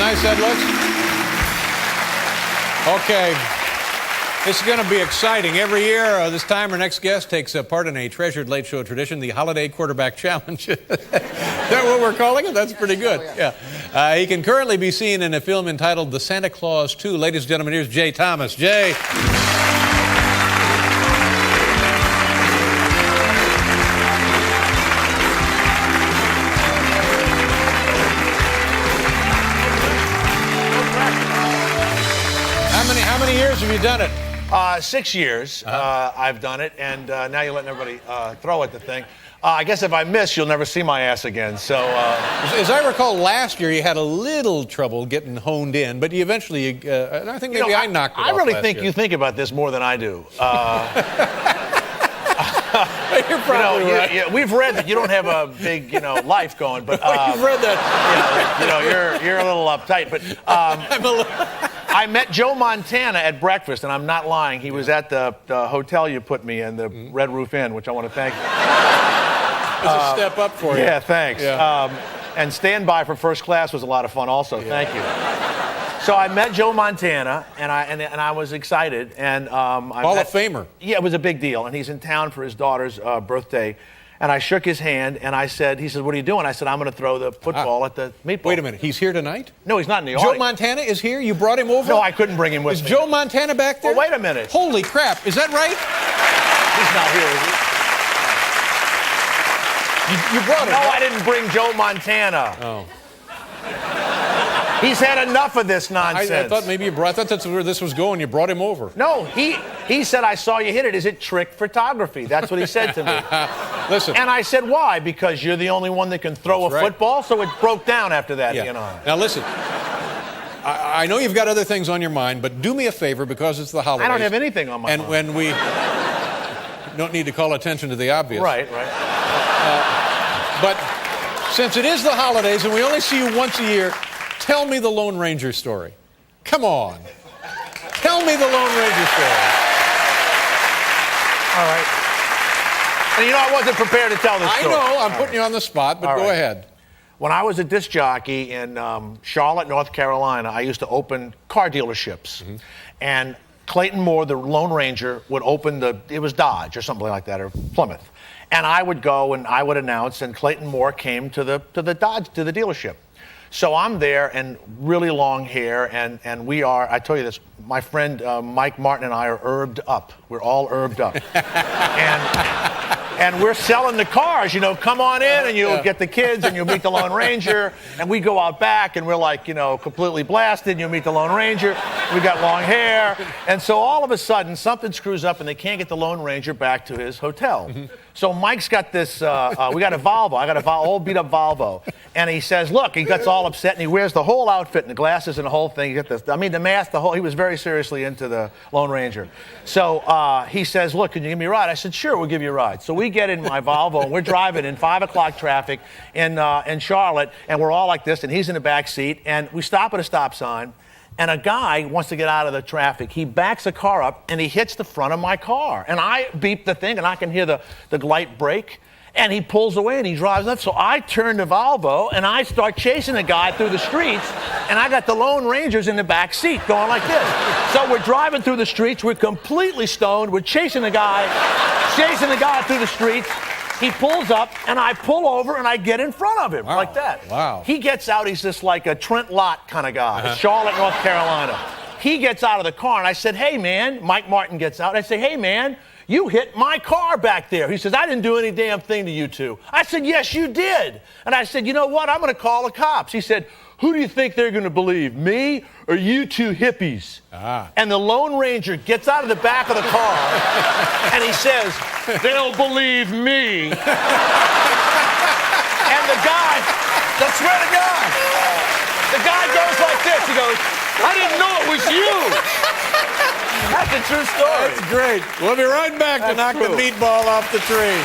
nice that looks? Okay. This is going to be exciting. Every year, this time, our next guest takes part in a treasured late show tradition, the Holiday Quarterback Challenge. Is that what we're calling it? That's pretty good. Yeah. He can currently be seen in a film entitled The Santa Claus 2. Ladies and gentlemen, here's Jay Thomas. Jay. How many years have you done it? 6 years I've done it, and now you're letting everybody throw at the thing. I guess if I miss, you'll never see my ass again. So, as I recall, last year you had a little trouble getting honed in, but you eventually, I think maybe I knocked it off. I really last think year. you think about this more than I do. You're probably right. Yeah, we've read that you don't have a big, life going, but you've read that. You're a little uptight, but I met Joe Montana at breakfast, and I'm not lying. He was at the hotel you put me in, the Red Roof Inn, which I want to thank you. It's a step up for you. Yeah, thanks. Yeah. And standby for first class was a lot of fun also. Yeah. Thank you. So I met Joe Montana, and I was excited. And Hall of Famer. Yeah, it was a big deal. And he's in town for his daughter's birthday. And I shook his hand, and he said, what are you doing? I said, I'm going to throw the football at the meatball. Wait a minute, he's here tonight? No, he's not in the Joe audience. Montana is here? You brought him over? No, I couldn't bring him with me. Is Joe Montana back there? Well, wait a minute. Holy crap, is that right? He's not here, is he? You brought him. No, I didn't bring Joe Montana. Oh. He's had enough of this nonsense. I thought maybe that's where this was going. You brought him over. No, he said, I saw you hit it. Is it trick photography? That's what he said to me. Listen. And I said, why? Because you're the only one that can throw a football? So it broke down after that, Yeah. Now listen, I know you've got other things on your mind, but do me a favor because it's the holidays. I don't have anything on my mind. And when we don't need to call attention to the obvious. Right. But since it is the holidays and we only see you once a year, tell me the Lone Ranger story. Come on. Tell me the Lone Ranger story. All right. And I wasn't prepared to tell this story. I know, I'm putting you on the spot, but go ahead. When I was a disc jockey in Charlotte, North Carolina, I used to open car dealerships. Mm-hmm. And Clayton Moore, the Lone Ranger, would open it was Dodge or something like that, or Plymouth. And I would go and I would announce, and Clayton Moore came to the dealership. So I'm there, and really long hair, and we are, I tell you this, my friend Mike Martin and I are herbed up. We're all herbed up. and we're selling the cars, come on in, and you'll get the kids, and you'll meet the Lone Ranger, and we go out back, and we're like, completely blasted, and you'll meet the Lone Ranger, we got long hair, and so all of a sudden, something screws up, and they can't get the Lone Ranger back to his hotel. Mm-hmm. So Mike's got this, we got a Volvo. I got a old beat-up Volvo. And he says, look, he gets all upset, and he wears the whole outfit and the glasses and the whole thing. The mask, he was very seriously into the Lone Ranger. So he says, look, can you give me a ride? I said, sure, we'll give you a ride. So we get in my Volvo, and we're driving in 5 o'clock traffic in Charlotte, and we're all like this, and he's in the back seat, and we stop at a stop sign. And a guy wants to get out of the traffic. He backs a car up, and he hits the front of my car. And I beep the thing, and I can hear the light brake. And he pulls away, and he drives up. So I turn the Volvo, and I start chasing the guy through the streets. And I got the Lone Rangers in the back seat going like this. So we're driving through the streets. We're completely stoned. We're chasing the guy through the streets. He pulls up, and I pull over, and I get in front of him like that. Wow. He gets out. He's just like a Trent Lott kind of guy, Charlotte, North Carolina. He gets out of the car, and I said, hey, man. Mike Martin gets out. And I say, hey, man, you hit my car back there. He says, I didn't do any damn thing to you two. I said, yes, you did. And I said, you know what? I'm going to call the cops. He said, who do you think they're going to believe, me or you two hippies? And the Lone Ranger gets out of the back of the car, and he says, they'll believe me. And the guy, I swear to God, the guy goes like this. He goes, I didn't know it was you. That's a true story. That's great. We'll be right back to knock the meatball off the tree.